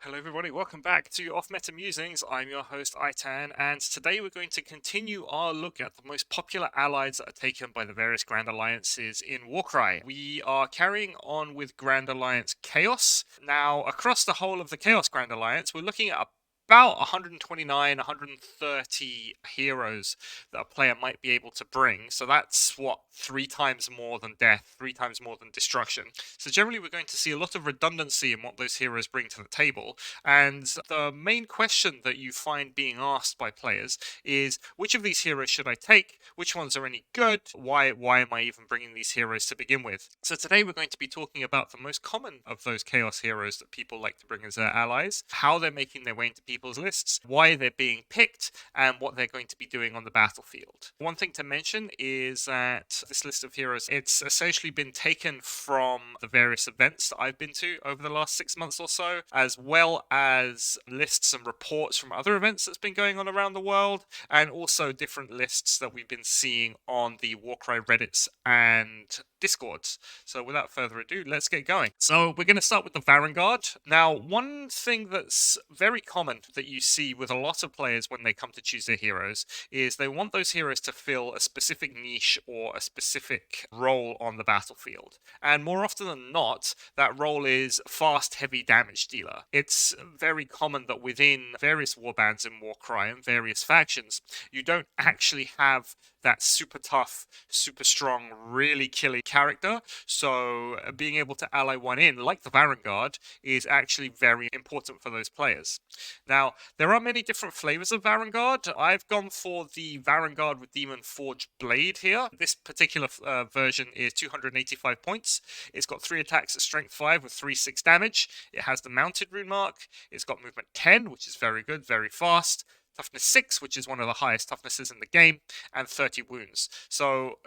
Hello everybody, welcome back to Off Meta Musings. I'm your host Itan, and today we're going to continue our look at the most popular allies that are taken by the various Grand Alliances in Warcry. We are carrying on with Grand Alliance Chaos. Now, across the whole of the Chaos Grand Alliance, we're looking at about 129, 130 heroes that a player might be able to bring. So that's what, 3 times more than death, 3 times more than destruction. So generally we're going to see a lot of redundancy in what those heroes bring to the table. And the main question that you find being asked by players is, which of these heroes should I take? Which ones are any good? Why am I even bringing these heroes to begin with? So today we're going to be talking about the most common of those chaos heroes that people like to bring as their allies, how they're making their way into people's lists, why they're being picked, and what they're going to be doing on the battlefield. One thing to mention is that this list of heroes, it's essentially been taken from the various events that I've been to over the last 6 months or so, as well as lists and reports from other events that's been going on around the world, and also different lists that we've been seeing on the Warcry Reddits and Discords. So without further ado, let's get going. So we're going to start with the Varanguard. Now, one thing that's very common that you see with a lot of players when they come to choose their heroes is they want those heroes to fill a specific niche or a specific role on the battlefield. And more often than not, that role is fast, heavy damage dealer. It's very common that within various warbands in Warcry and various factions, you don't actually have that super tough, super strong, really killy character. So being able to ally one in, like the Varanguard, is actually very important for those players. Now, there are many different flavors of Varanguard. I've gone for the Varanguard with Demon Forge Blade here. This particular version is 285 points. It's got 3 attacks at strength 5 with 3/6 damage. It has the mounted rune mark. It's got movement 10, which is very good, very fast. Toughness 6, which is one of the highest toughnesses in the game, and 30 wounds. So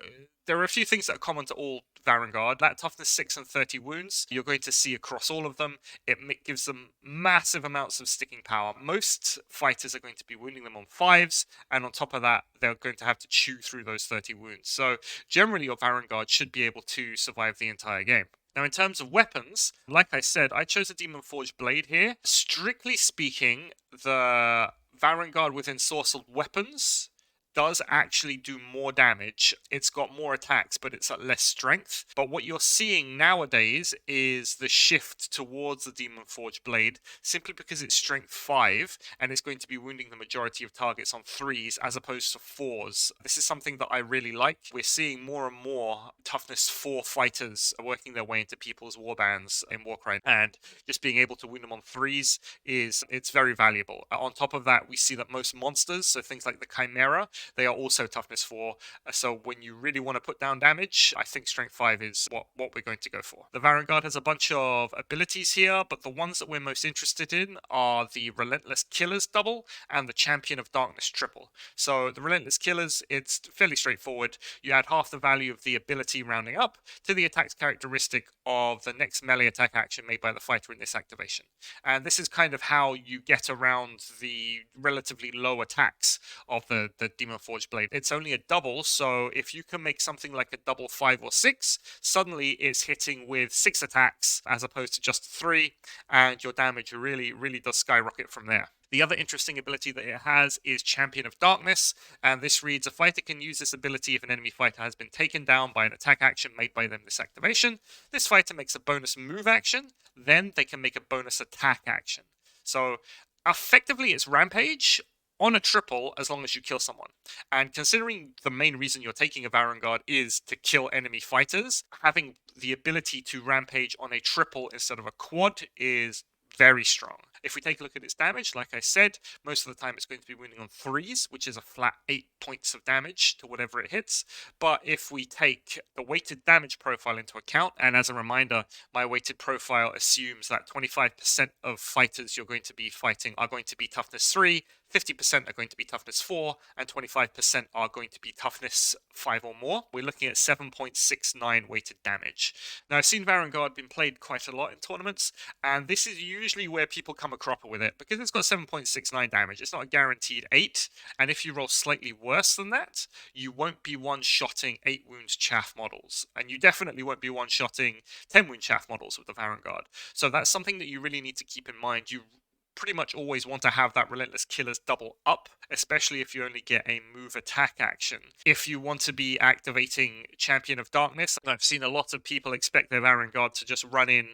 there are a few things that are common to all Varanguard. That toughness 6 and 30 wounds, you're going to see across all of them. It gives them massive amounts of sticking power. Most fighters are going to be wounding them on 5s, and on top of that, they're going to have to chew through those 30 wounds. So generally, your Varanguard should be able to survive the entire game. Now, in terms of weapons, like I said, I chose a Demon Forge Blade here. Strictly speaking, the Varanguard with ensorcelled weapons does actually do more damage. It's got more attacks, but it's at less strength. But what you're seeing nowadays is the shift towards the Demon Forge Blade, simply because it's strength 5, and it's going to be wounding the majority of targets on 3s as opposed to 4s. This is something that I really like. We're seeing more and more toughness 4 fighters working their way into people's warbands in Warcry, and just being able to wound them on 3s it's very valuable. On top of that, we see that most monsters, so things like the Chimera, they are also toughness 4, so when you really want to put down damage, I think strength 5 is what we're going to go for. The Varanguard has a bunch of abilities here, but the ones that we're most interested in are the Relentless Killers double and the Champion of Darkness triple. So the Relentless Killers, it's fairly straightforward. You add half the value of the ability rounding up to the attack's characteristic of the next melee attack action made by the fighter in this activation. And this is kind of how you get around the relatively low attacks of the Demon Forge Blade. It's only a double, so if you can make something like a double 5 or 6, suddenly it's hitting with 6 attacks as opposed to just 3, and your damage really does skyrocket from there. The other interesting ability that it has is Champion of Darkness, and this reads, a fighter can use this ability if an enemy fighter has been taken down by an attack action made by them this activation. This fighter makes a bonus move action, then they can make a bonus attack action. So effectively it's Rampage on a triple as long as you kill someone. And considering the main reason you're taking a Varanguard is to kill enemy fighters, having the ability to Rampage on a triple instead of a quad is very strong. If we take a look at its damage, like I said, most of the time it's going to be wounding on 3s, which is a flat 8 points of damage to whatever it hits. But if we take the weighted damage profile into account, and as a reminder, my weighted profile assumes that 25% of fighters you're going to be fighting are going to be toughness 3, 50% are going to be toughness 4, and 25% are going to be toughness 5 or more. We're looking at 7.69 weighted damage. Now, I've seen Varanguard been played quite a lot in tournaments, and this is usually where people come a cropper with it, because it's got 7.69 damage. It's not a guaranteed 8, and if you roll slightly worse than that, you won't be one-shotting 8 wounds chaff models, and you definitely won't be one-shotting 10 wound chaff models with the Varanguard. So that's something that you really need to keep in mind. You pretty much always want to have that Relentless Killer's double up, especially if you only get a move attack action. If you want to be activating Champion of Darkness, I've seen a lot of people expect their Varanguard to just run in,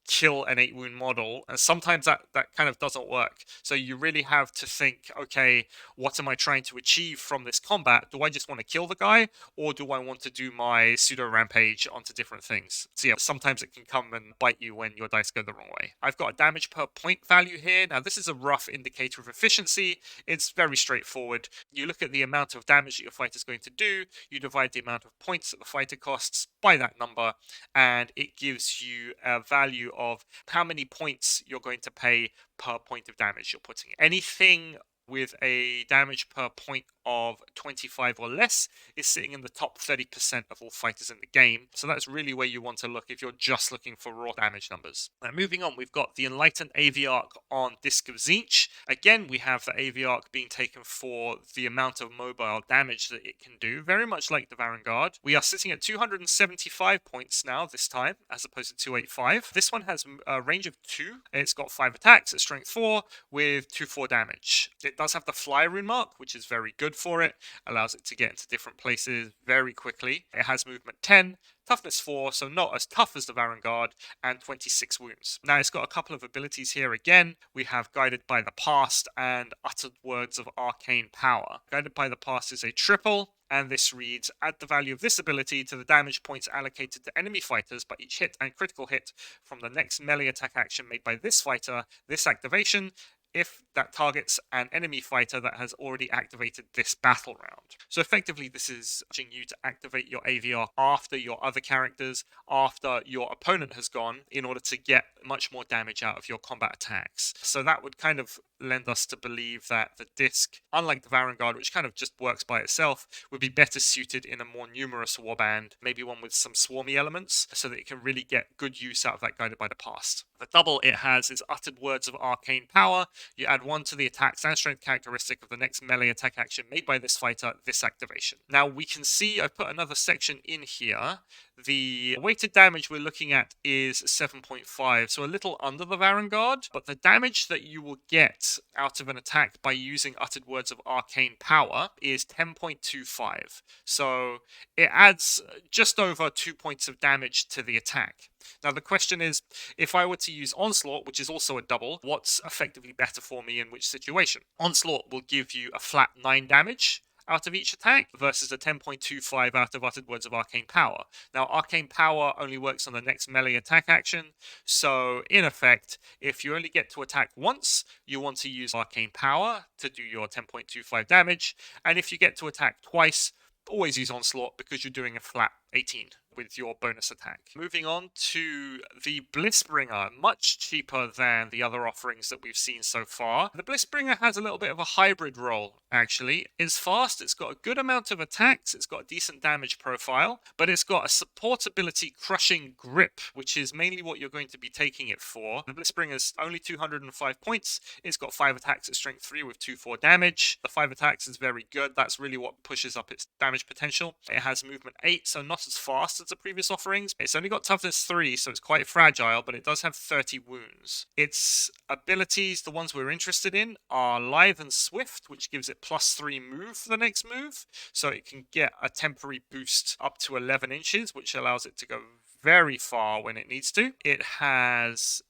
kill an 8 wound model, and sometimes that kind of doesn't work. So you really have to think, okay, what am I trying to achieve from this combat? Do I just want to kill the guy, or do I want to do my pseudo rampage onto different things? So yeah, sometimes it can come and bite you when your dice go the wrong way. I've got a damage per point value here. Now this is a rough indicator of efficiency. It's very straightforward. You look at the amount of damage that your fighter is going to do, you divide the amount of points that the fighter costs by that number, and it gives you a value of how many points you're going to pay per point of damage you're putting in. Anything with a damage per point of 25 or less is sitting in the top 30% of all fighters in the game. So that's really where you want to look if you're just looking for raw damage numbers. Now moving on, we've got the Enlightened Aviarch on Disc of Tzeentch. Again, we have the Aviarch being taken for the amount of mobile damage that it can do, very much like the Varanguard. We are sitting at 275 points now this time, as opposed to 285. This one has a range of 2. It's got 5 attacks at strength 4 with 2/4 damage. It does have the fly rune mark, which is very good for it, allows it to get into different places very quickly. It has movement 10, toughness 4, so not as tough as the Varanguard, and 26 wounds. Now it's got a couple of abilities here again. We have Guided by the Past and Uttered Words of Arcane Power. Guided by the Past is a triple, and this reads, add the value of this ability to the damage points allocated to enemy fighters by each hit and critical hit from the next melee attack action made by this fighter, this activation, if that targets an enemy fighter that has already activated this battle round. So effectively this is urging you to activate your Aviarch after your other characters, after your opponent has gone, in order to get much more damage out of your combat attacks. So that would kind of lend us to believe that the disc, unlike the Varanguard, which kind of just works by itself, would be better suited in a more numerous warband, maybe one with some swarmy elements, so that it can really get good use out of that Guided by the Past. The double it has is Uttered Words of Arcane Power. You add 1 to the attacks and strength characteristic of the next melee attack action made by this fighter, this activation. Now we can see I've put another section in here. The weighted damage we're looking at is 7.5, so a little under the Varanguard, but the damage that you will get out of an attack by using Uttered Words of Arcane Power is 10.25. So it adds just over 2 points of damage to the attack. Now the question is, if I were to use Onslaught, which is also a double, what's effectively better for me in which situation? Onslaught will give you a flat 9 damage out of each attack versus a 10.25 out of Uttered Words of Arcane Power. Now Arcane Power only works on the next melee attack action, so in effect, if you only get to attack once, you want to use Arcane Power to do your 10.25 damage, and if you get to attack twice, always use Onslaught because you're doing a flat 18 with your bonus attack. Moving on to the Blissbringer, much cheaper than the other offerings that we've seen so far. The Blissbringer has a little bit of a hybrid role, actually. It's fast, it's got a good amount of attacks, it's got a decent damage profile, but it's got a support ability Crushing Grip, which is mainly what you're going to be taking it for. The Blissbringer's only 205 points, it's got 5 attacks at strength 3 with 2/4 damage. The 5 attacks is very good, that's really what pushes up its damage potential. It has movement 8, so not as fast as the previous offerings. It's only got toughness 3, so it's quite fragile, but it does have 30 wounds. Its abilities, the ones we're interested in, are Lithe and Swift, which gives it +3 move for the next move, so it can get a temporary boost up to 11 inches, which allows it to go very far when it needs to. It has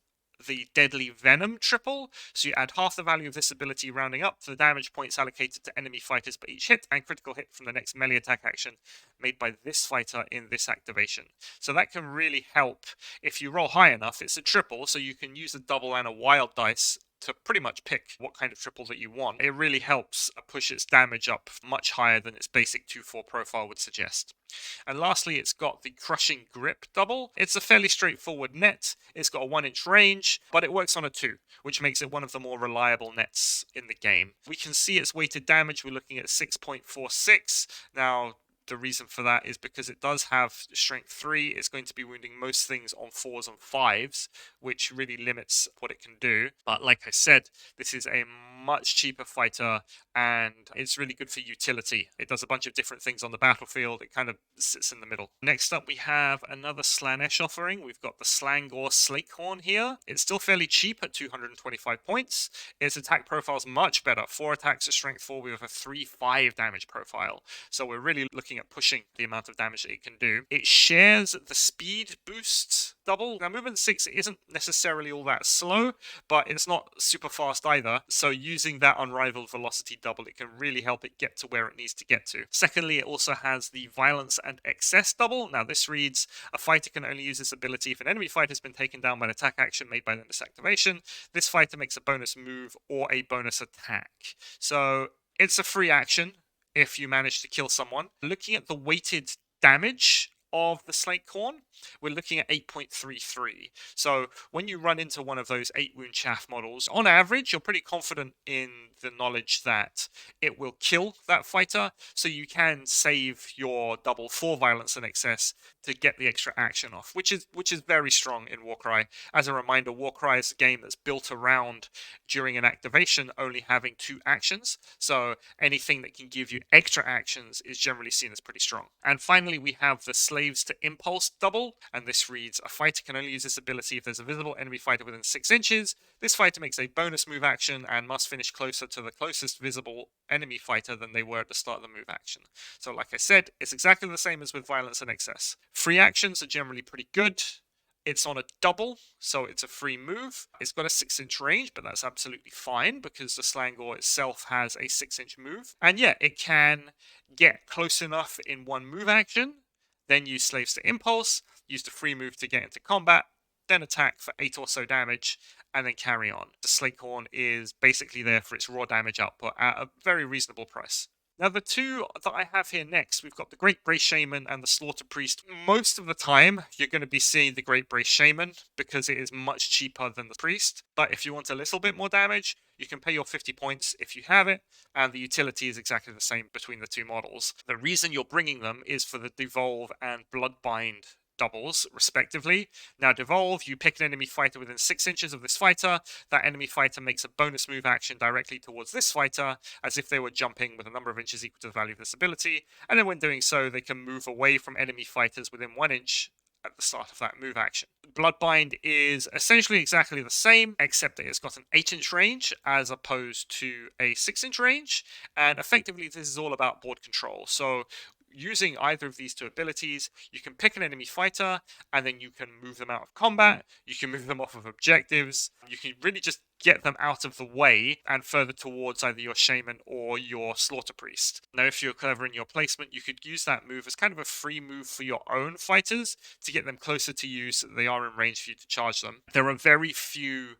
the Deadly Venom triple, so you add half the value of this ability rounding up to the damage points allocated to enemy fighters by each hit and critical hit from the next melee attack action made by this fighter in this activation. So that can really help if you roll high enough. It's a triple, so you can use a double and a wild dice to pretty much pick what kind of triple that you want. It really helps push its damage up much higher than its basic 2/4 profile would suggest. And lastly, it's got the Crushing Grip double. It's a fairly straightforward net. It's got a 1-inch range, but it works on a 2, which makes it one of the more reliable nets in the game. We can see its weighted damage. We're looking at 6.46. Now, the reason for that is because it does have strength 3. It's going to be wounding most things on 4s and 5s, which really limits what it can do. But like I said, this is a much cheaper fighter, and it's really good for utility. It does a bunch of different things on the battlefield. It kind of sits in the middle. Next up, we have another Slaanesh offering. We've got the Slaangor Slake-Horn here. It's still fairly cheap at 225 points. Its attack profile is much better. 4 attacks to strength 4 with a 3-5 damage profile. So we're really looking at pushing the amount of damage that it can do. It shares the speed boost double. Now, movement 6 isn't necessarily all that slow, but it's not super fast either. So using that unrivaled velocity double, it can really help it get to where it needs to get to. Secondly, it also has the violence and excess double. Now, this reads, a fighter can only use this ability if an enemy fighter has been taken down by an attack action made by them this activation. This fighter makes a bonus move or a bonus attack. So it's a free action if you manage to kill someone. Looking at the weighted damage of the Slake-Horn, we're looking at 8.33. So when you run into one of those 8-wound chaff models, on average, you're pretty confident in the knowledge that it will kill that fighter, so you can save your double 4 violence and excess to get the extra action off, which is very strong in Warcry. As a reminder, Warcry is a game that's built around, during an activation, only having 2 actions, so anything that can give you extra actions is generally seen as pretty strong. And finally, we have the Slaves to Impulse double, and this reads, a fighter can only use this ability if there's a visible enemy fighter within 6 inches. This fighter makes a bonus move action and must finish closer to the closest visible enemy fighter than they were at the start of the move action. So like I said, it's exactly the same as with violence and excess. Free actions are generally pretty good. It's on a double, so it's a free move. It's got a 6-inch range, but that's absolutely fine because the Slaangor itself has a 6-inch move. And yeah, it can get close enough in one move action, then use Slaves to Impulse, use the free move to get into combat, then attack for 8 or so damage, and then carry on. The Slake-Horn is basically there for its raw damage output at a very reasonable price. Now, the two that I have here next, we've got the Great Brace Shaman and the Slaughter Priest. Most of the time, you're going to be seeing the Great Brace Shaman because it is much cheaper than the Priest. But if you want a little bit more damage, you can pay your 50 points if you have it, and the utility is exactly the same between the two models. The reason you're bringing them is for the Devolve and Bloodbind doubles, respectively. Now, Devolve, you pick an enemy fighter within 6 inches of this fighter. That enemy fighter makes a bonus move action directly towards this fighter, as if they were jumping with a number of inches equal to the value of this ability. And then when doing so, they can move away from enemy fighters within 1 inch at the start of that move action. Bloodbind is essentially exactly the same, except that it's got an 8-inch range as opposed to a 6-inch range. And effectively, this is all about board control. So using either of these two abilities, you can pick an enemy fighter, and then you can move them out of combat, you can move them off of objectives, you can really just get them out of the way and further towards either your Shaman or your Slaughter Priest. Now, if you're clever in your placement, you could use that move as kind of a free move for your own fighters to get them closer to you so that they are in range for you to charge them. There are very few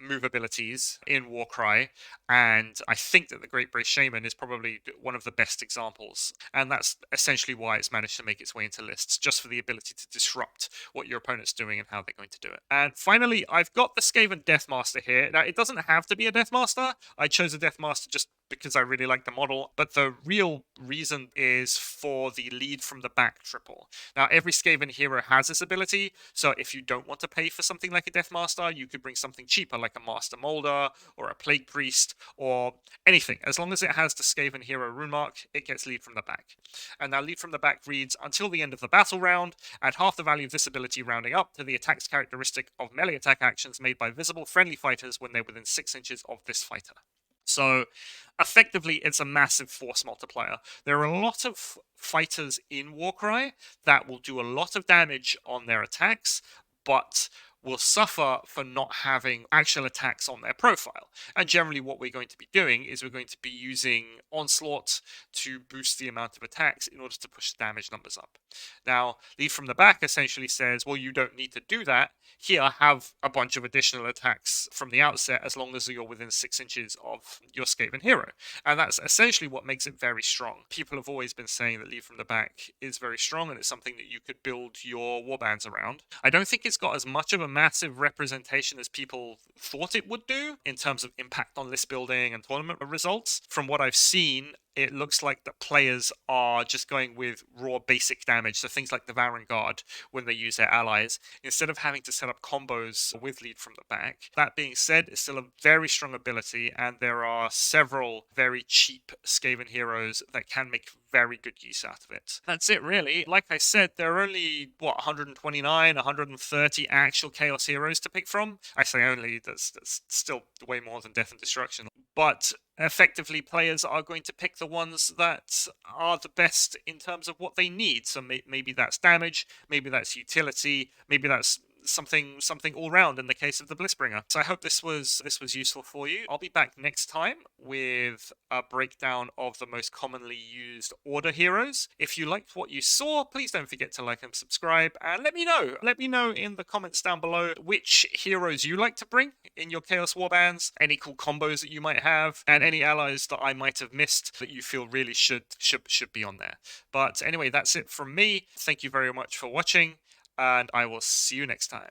move abilities in Warcry, and I think that the Great Brace Shaman is probably one of the best examples, and that's essentially why it's managed to make its way into lists, just for the ability to disrupt what your opponent's doing and how they're going to do it. And finally, I've got the Skaven Deathmaster here. Now, it doesn't have to be a Deathmaster. I chose a Deathmaster just because I really like the model, but the real reason is for the lead from the back triple. Now, every Skaven hero has this ability, so if you don't want to pay for something like a Deathmaster, you could bring something cheaper like a Master Molder or a Plague Priest or anything. As long as it has the Skaven hero rune mark, it gets lead from the back. And now lead from the back reads, until the end of the battle round, add half the value of this ability rounding up to the attack's characteristic of melee attack actions made by visible friendly fighters when they're within 6 inches of this fighter. So, effectively, it's a massive force multiplier. There are a lot of fighters in Warcry that will do a lot of damage on their attacks, but will suffer for not having actual attacks on their profile. And generally what we're going to be doing is we're going to be using Onslaught to boost the amount of attacks in order to push the damage numbers up. Now, Lead from the Back essentially says, well, you don't need to do that. Here, have a bunch of additional attacks from the outset as long as you're within 6 inches of your Skaven hero. And that's essentially what makes it very strong. People have always been saying that Lead from the Back is very strong and it's something that you could build your warbands around. I don't think it's got as much of a massive representation as people thought it would do in terms of impact on list building and tournament results. From what I've seen, it looks like the players are just going with raw basic damage. So things like the Varanguard when they use their allies, instead of having to set up combos with lead from the back. That being said, it's still a very strong ability, and there are several very cheap Skaven heroes that can make very good use out of it. That's it, really. Like I said, there are only, 129, 130 actual Chaos heroes to pick from. I say only, that's still way more than Death and Destruction. But effectively, players are going to pick the ones that are the best in terms of what they need. So maybe that's damage, maybe that's utility, maybe that's something all round in the case of the Blissbringer. So I hope this was useful for you. I'll be back next time with a breakdown of the most commonly used order heroes. If you liked what you saw, please don't forget to like and subscribe, and let me know. Let me know in the comments down below which heroes you like to bring in your Chaos Warbands, any cool combos that you might have, and any allies that I might have missed that you feel really should be on there. But anyway, that's it from me. Thank you very much for watching, and I will see you next time.